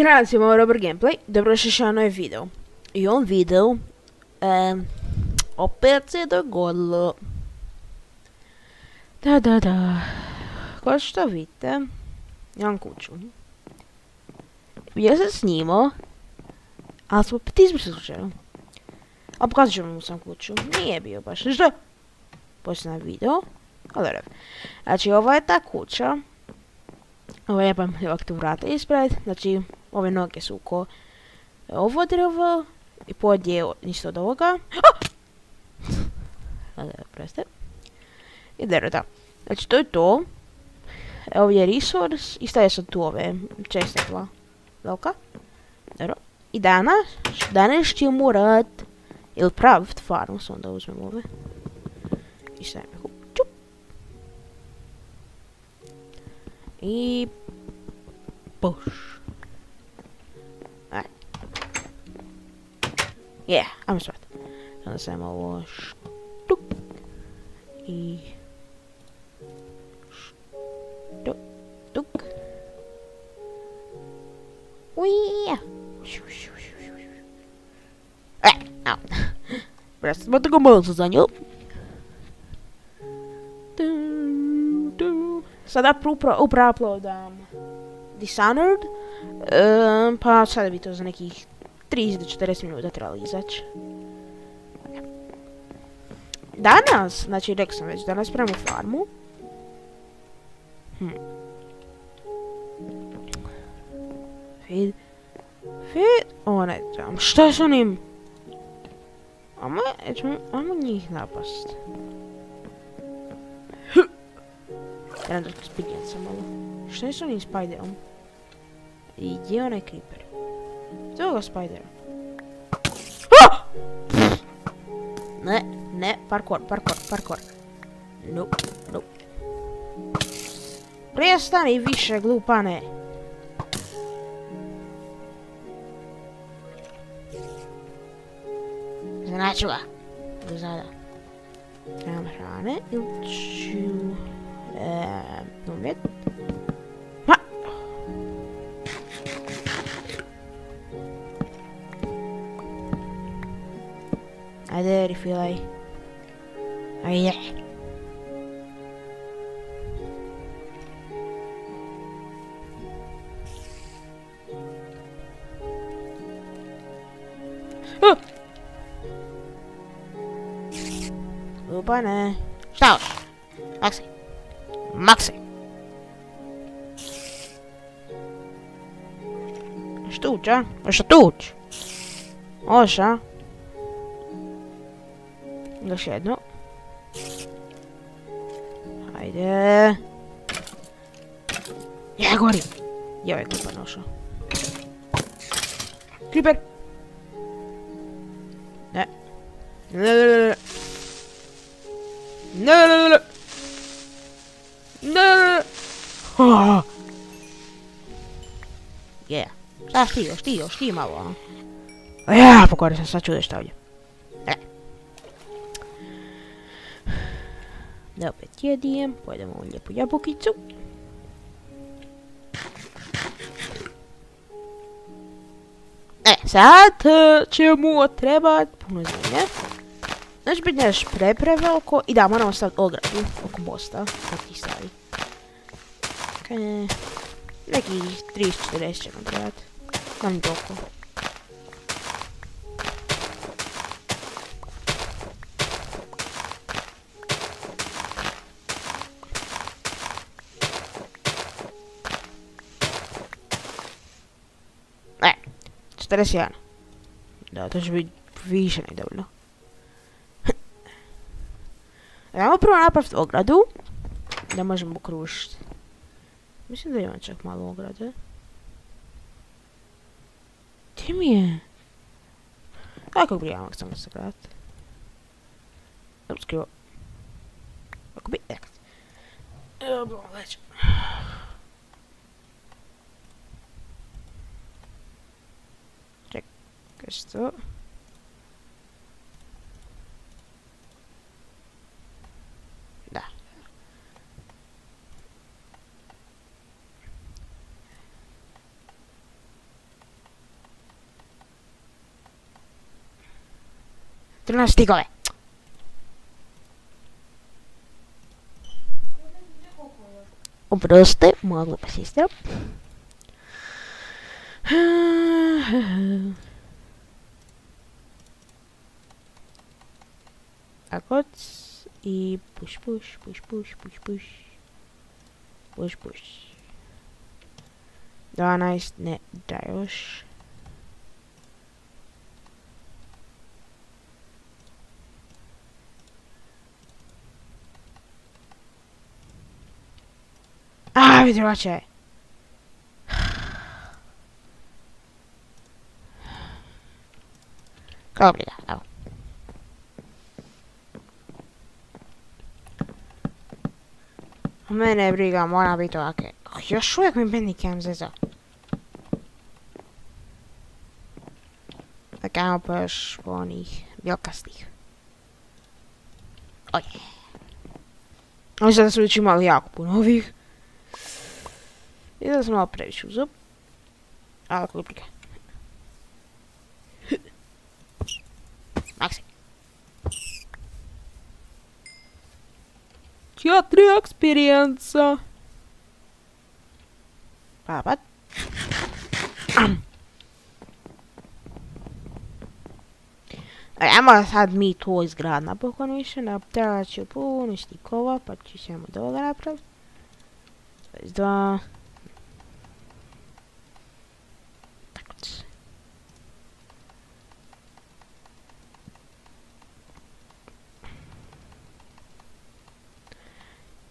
ragazzi, ma Robert Gameplay, dobrodošli na novi video. I u ovom videu opet se dogodilo. Da. Kao što vidite, imam kuću. Ja sam snimao, ali smo opet izbrisali slučajno. A pokazat ću vam sam kuću. Nije bio baš ništa. Poslije na video. Ali dobro. Znači, ova je ta kuća. Ovo je pa ovak tu vrata ispred. Znači, ove noge su ko ovo drvo. I pod je ništa od ovoga. Preste. I da. Znači, to je to. Ovdje je resource. I stavio sam tu ove česte dva. Velika. Dobro. I danas ćemo morat ili pravit farmu, samo da uzmem ove. I stavim ih u čup. I push. Ajde. Ajmo svat. Onda stavim ovo štuk. I štuk. Uija. Au. Просто smo tako malo za nju. Sada uploadam Dishonored. Pa sada bi to za nekih 30 do 40 minuta trebalo izaći. Danas, znači rekao sam već, danas pravimo farmu. Ne trebam. Šta je s onim? Ajmo njih napast. Jedan da spinjam sam malo. Šta je s onim Spiderom? I gdje je onaj creeper? Gdje je ovoga Spidera? Ne, parkour. Nope. Prestani više, glupane. Znaću ga. Do zada. Trebam hrane ili ću... Umjet. Ha! Ajde, refilaj. Ajde. Lupane. Šta hoš? Maxi. Što uć, a? Što tu uć? Oš, a? Još jedno. Hajde. Ja gori. Je ovaj klupa nošao. Creeper. Ne. Šta štio malo, a? Pokori sam, sad ću nešto ovdje. Da opet jedijem, pojedemo ovu lijepu jabukicu. Sad ćemo trebat puno zemlje. Znači biti nešto preveliko i da, moramo staviti ogradu oko mosta, kako ti stavi. Nekih 30-40 ćemo trebat. Nam toliko. Ne, 41. Da, to će biti više nedovoljno. Ajmo prvo napraviti ogradu, da možemo okružiti. Mislim da imam čak malo ograde. Gdje mi je? Kako bi ja samo sagraditi? Skrivo. Kako bi? Evo, bilo već. Čekaj što? Da. 13 stigove. Oprosti, moja glupa sestra. Tako. I push. Push. 12, ne, da još. Vidrovače je. Kao briga, evo. Mene briga, mora biti ovake. Još uvijek mi Bandicam zezao. Dakle, ajmo pa još po onih bjelkastih. Oj. Oni sada su već imali jako puno ovih. I da sam malo previše uzeo. Ali ako prika. Maksi. 4 eksperijenca. Papat. Ajmo sad mi to izgrad napokon više. Napravit ću puno stikova, pa ću samo do ovoga napraviti. 22. Tako će.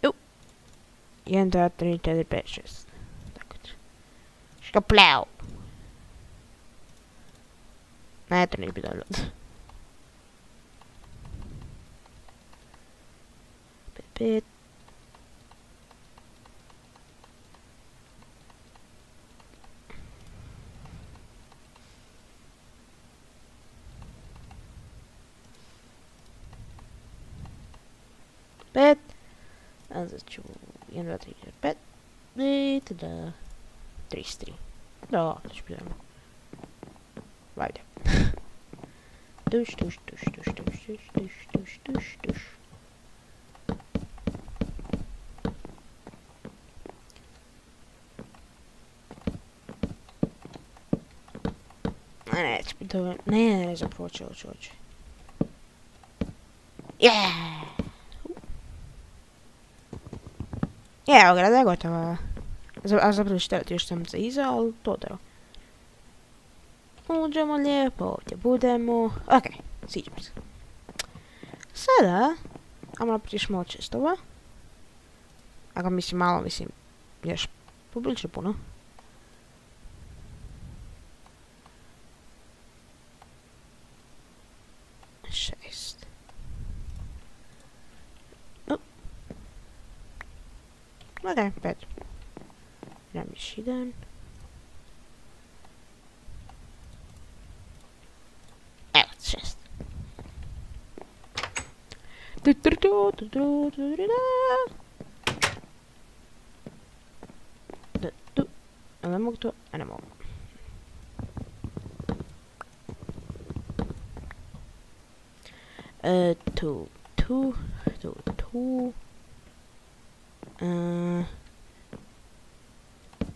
Ju. 1, 2, 3, 4, 5, 6. Tako će. Škapleo. Ne, to nije bi dobro. 5. Onda ću 1, 2, 3, 4, 5. I tada 33. Da, to ću biti. Vajde. Tuš. Neće biti dobro. Ne, zapravo hoće. Yeah! Evo ga, da je gotova. A zapravo števati još sam se iza, ali to da. Uđemo lijepo, ovdje budemo. Ok, siđemo se. Sada, ajmo napritiš malo čestova. Ako mislim malo, mislim, još poprilično puno. Ok, 5. Dam još jedan. Evo, 6. Ne mogu to? Ne mogu. Tu.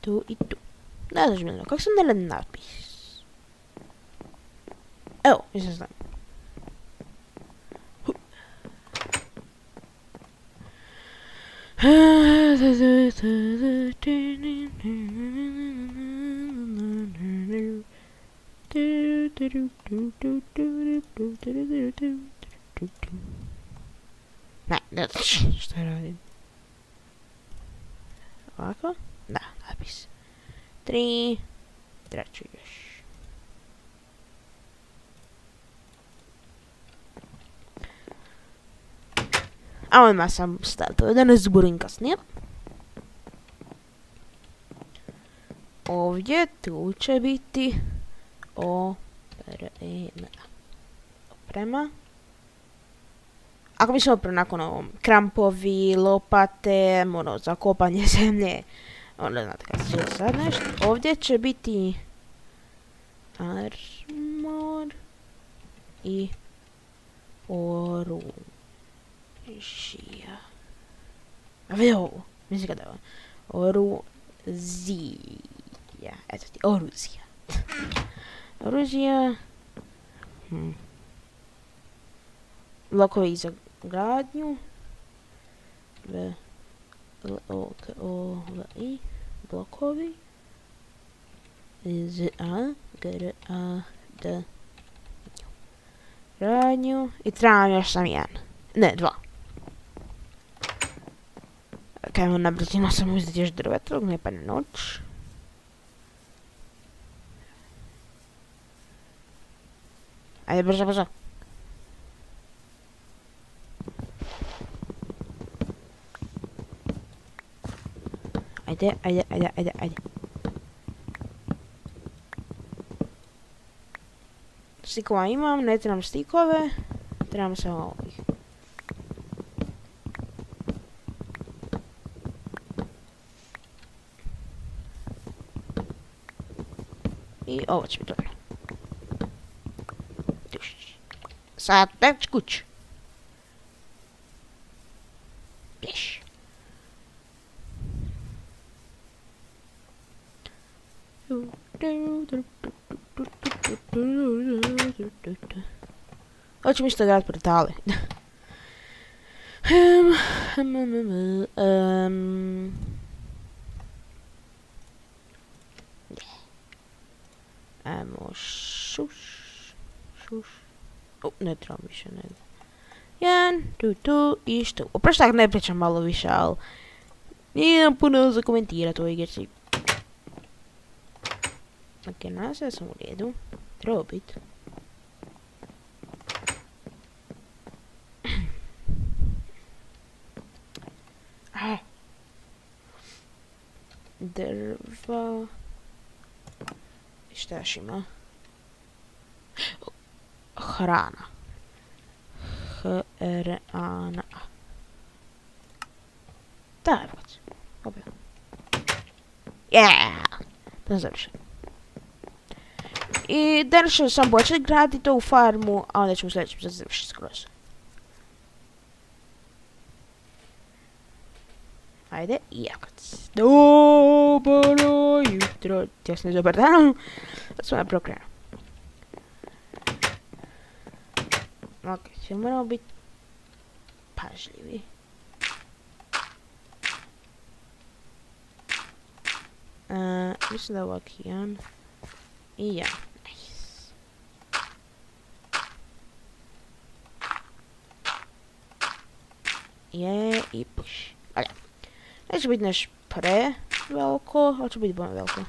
Tu i tu. Ne znaš mi kako sam dala natpis. Evo, nisam znam. Ne znaš šta radim. Ovako? Da, napis. 3. Treću još. A odmah sam startao, da ne zburim kasnije. Ovdje tu će biti oprema. Ako mi se oprema nakon ovom, krampovi, lopate, ono, za kopanje zemlje, onda znate kada se sad nešto. Ovdje će biti armor i Oružja. A vidi ovo, mislim kada je ovo. Oruzija. Eto ti, oruzija. Oruzija. Blokovi za gradnju. B-L-O-K-O-V-I. Blokovi. Z-A-G-R-A-D. Gradnju. I trebam još sam jedan. Ne, dva. Kajmo na brzinu sam uzeti još drveto, ne padne noć. Ajde, brzo, brzo. Ajde, ajde, ajde, ajde, ajde. Stikova imam, ne trebam stikove. Trebam samo ovih. I ovo će biti dobro. Sad već kuć. Pješ. Hoćemo isto gledati portale. Ajmo šuš. Ne trebam više, ne. 1, 2, 2 i što. Oprosti tako ne pričam malo više, ali nijem puno za komentirati ovoj igrici. Ok, nas ja sam u redu. Treba biti. Drva. I šta još ima? Hrana. Hrana. Da, evo ga. Opet. Yeah! To završi. I danas ću sam početi graditi ovu farmu, a onda ćemo sljedećem završiti skroz. Ajde, i evo ga. Dobro jutro. Tjesno je dobar dan. Sad smo napravo krenu. Ok, sve moramo biti pažljivi. Mislim da je ovak jedan. I ja. Nice. Je i push. Ok. Neće biti neš pre veliko, ali će biti bolje veliko.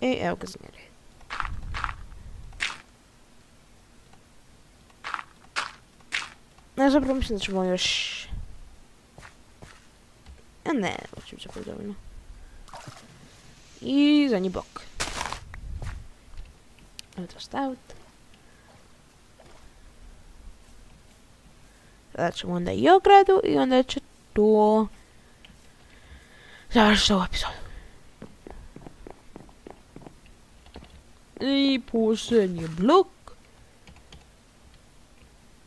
I evo ga zmijeri. Ne, zapravo mislim da ćemo još... Ne, ovo će biti zapravo dovoljno. I zadnji blok. Evo to staviti. Sada ćemo onda i ogradu i onda će to... završiti ovu epizodu. I posljednji blok.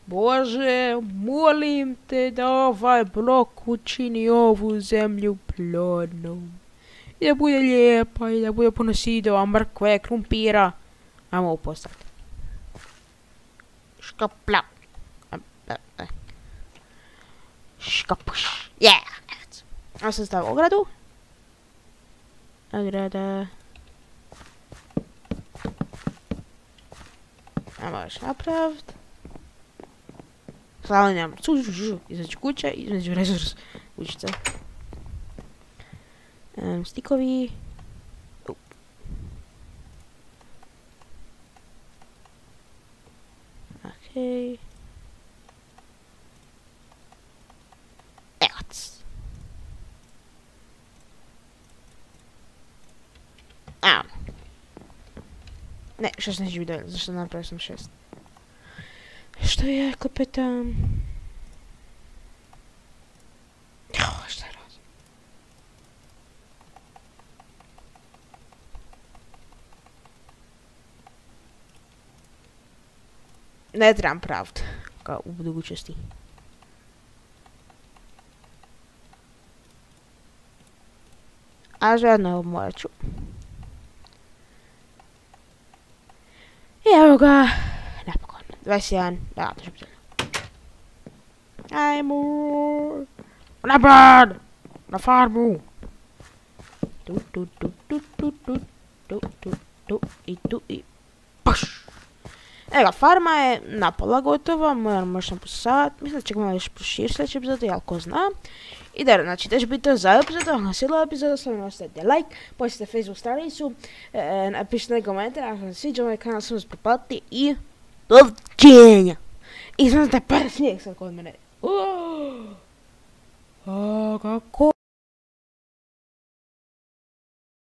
Bože, molim te da ovaj blok učini ovu zemlju plodnom. I da bude lijepa i da bude puno sidova, mrkve, krumpira. Ajmo ovo postaviti. Škapla. Škapuš. Yeah! Ja sam stavio ogradu. Ograda. Ajmo još napraviti. Slavljam izađu kuće, između resurs kućice. Stikovi. Okej. Evo. Ne, 6 neće biti dovoljno, zašto napravio sam 6. je, kapitan? Šta radi? Ne trebam pravd, kao u budućnosti. A žena morat ću. I evo ga, napokon, 21, da, to će biti. Ajmo, napad, na farmu. I puš. Evo ga, farma je napola gotova, moram možda posad, mislim da ćemo malo još proširiti sljedeći epizodi, ali ko zna. I da, znači, to će biti to za epizodu, ako vas svidjela epizoda, slavno ostavite like, posjetite Facebook stranicu, napišite neki komentar, ako vam sviđa ovaj kanal, sam vas priplatiti i doviđenja. I znam da je par snijeg sad kod mene. Kako?